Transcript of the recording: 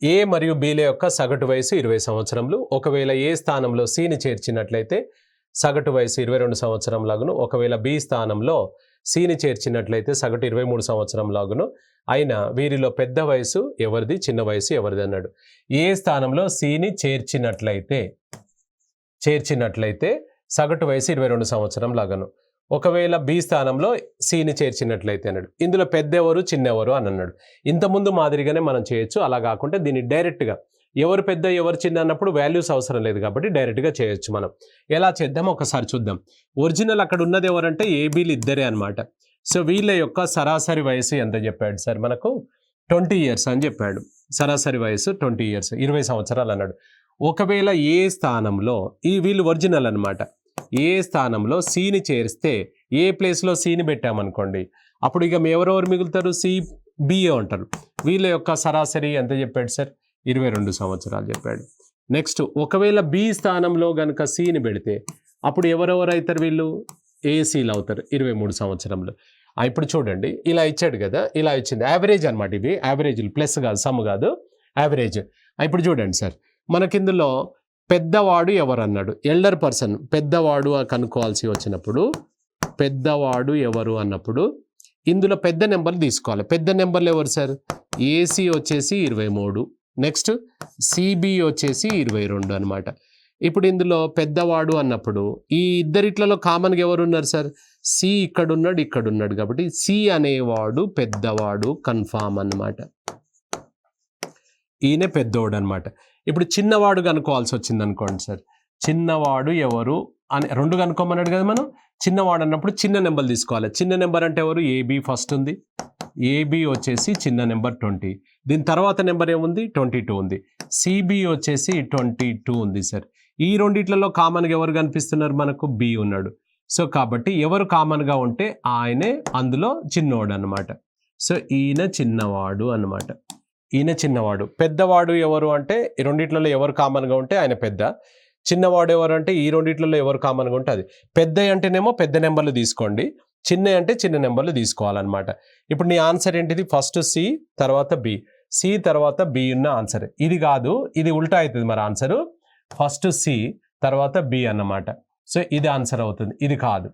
ఏ మరియు బిల యొక్క సగటు వయసు 20 సంవత్సరములు. ఒకవేళ ఏ స్థానంలో సిని చేర్చినట్లయితే సగటు వయసు 22 సంవత్సరంలాగును. ఒకవేళ బి స్థానంలో సిని చేర్చినట్లయితే సగటు 23 సంవత్సరంలాగును. అయినా వీరిలో పెద్ద వయసు ఎవరిది, చిన్న వయసు ఎవరిది అన్నాడు. ఏ స్థానంలో సిని చేర్చినట్లయితే సగటు వయసు 22 సంవత్సరం లాగాను. ఒకవేళ బి స్థానంలో సిని చేర్చినట్లయితే అన్నాడు. ఇందులో పెద్ద ఎవరు, చిన్న ఎవరు అని అన్నాడు. ఇంతకుముందు మాదిరిగానే మనం చేయొచ్చు. అలా కాకుండా దీన్ని డైరెక్ట్గా ఎవరు పెద్ద ఎవరు చిన్న అన్నప్పుడు వాల్యూస్ అవసరం లేదు కాబట్టి డైరెక్ట్గా చేయొచ్చు. మనం ఎలా చేద్దాం ఒకసారి చూద్దాం. ఒరిజినల్ అక్కడ ఉన్నది ఎవరంటే ఏబీలు ఇద్దరే అనమాట. సో వీళ్ళ యొక్క సరాసరి వయసు ఎంత చెప్పాడు సార్ మనకు? 20 ఇయర్స్ అని చెప్పాడు. సరాసరి వయసు 20 ఇయర్స్, 20 సంవత్సరాలు అన్నాడు. ఒకవేళ ఏ స్థానంలో వీళ్ళు ఒరిజినల్ అనమాట. ఏ స్థానంలో సిని చేరిస్తే ఏ ప్లేస్లో సిని పెట్టామనుకోండి, అప్పుడు ఇక ఎవరెవరు మిగులుతారు? సి, బిఏ ఉంటారు. వీళ్ళ యొక్క సరాసరి ఎంత చెప్పాడు సార్? 22 సంవత్సరాలు చెప్పాడు. నెక్స్ట్ ఒకవేళ బి స్థానంలో కనుక సిని పెడితే అప్పుడు ఎవరెవరు అవుతారు? వీళ్ళు ఏసీలు అవుతారు 23 సంవత్సరంలో. ఇప్పుడు చూడండి, ఇలా ఇచ్చాడు కదా, ఇలా ఇచ్చింది యావరేజ్ అనమాట. ఇవి యావరేజ్లు, ప్లస్ కాదు, సమ్ కాదు, యావరేజ్. ఇప్పుడు చూడండి సార్, మనకిందులో పెద్దవాడు ఎవరు అన్నాడు. ఎల్డర్ పర్సన్ పెద్దవాడు కనుక్కోవాల్సి వచ్చినప్పుడు పెద్దవాడు ఎవరు అన్నప్పుడు ఇందులో పెద్ద నెంబర్లు తీసుకోవాలి. పెద్ద నెంబర్లు ఎవరు సార్? ఏసీ వచ్చేసి 23, నెక్స్ట్ సిబి వచ్చేసి 22 అనమాట. ఇప్పుడు ఇందులో పెద్దవాడు అన్నప్పుడు ఈ ఇద్దరిట్లలో కామన్గా ఎవరు ఉన్నారు సార్? సి ఇక్కడున్నాడు, ఇక్కడున్నాడు. కాబట్టి సి అనేవాడు పెద్దవాడు కన్ఫామ్ అన్నమాట. ఈయన పెద్దవాడు అనమాట. ఇప్పుడు చిన్నవాడు కనుక్కోవాల్సి వచ్చింది అనుకోండి సార్. చిన్నవాడు ఎవరు అని రెండు కనుక్కోమన్నాడు కదా మనం. చిన్నవాడు అన్నప్పుడు చిన్న నెంబర్ తీసుకోవాలి. చిన్న నెంబర్ అంటే ఎవరు? ఏబి ఫస్ట్ ఉంది. ఏబి వచ్చేసి చిన్న నెంబర్ 20. దీని తర్వాత నెంబర్ ఏముంది? 22 ఉంది. సిబి వచ్చేసి 22 ఉంది సార్. ఈ రెండిట్లలో కామన్గా ఎవరు కనిపిస్తున్నారు మనకు? బి ఉన్నాడు. సో కాబట్టి ఎవరు కామన్గా ఉంటే ఆయనే అందులో చిన్నవాడు అనమాట. సో ఈయన చిన్నవాడు అనమాట. ఈయన చిన్నవాడు. పెద్దవాడు ఎవరు అంటే ఈ రెండిట్లలో ఎవరు కామన్గా ఉంటే ఆయన పెద్ద. చిన్నవాడు ఎవరు అంటే ఈ రెండిట్లలో ఎవరు కామన్గా ఉంటే అది. పెద్ద అంటేనేమో పెద్ద నెంబర్లు తీసుకోండి, చిన్న అంటే చిన్న నెంబర్లు తీసుకోవాలన్నమాట. ఇప్పుడు నీ ఆన్సర్ ఏంటిది? ఫస్ట్ సి, తర్వాత బి. సి తర్వాత బి ఉన్న ఆన్సర్ ఇది కాదు, ఇది ఉల్టా అవుతుంది మరి ఆన్సరు. ఫస్ట్ సి తర్వాత బి అన్నమాట. సో ఇది ఆన్సర్ అవుతుంది, ఇది కాదు.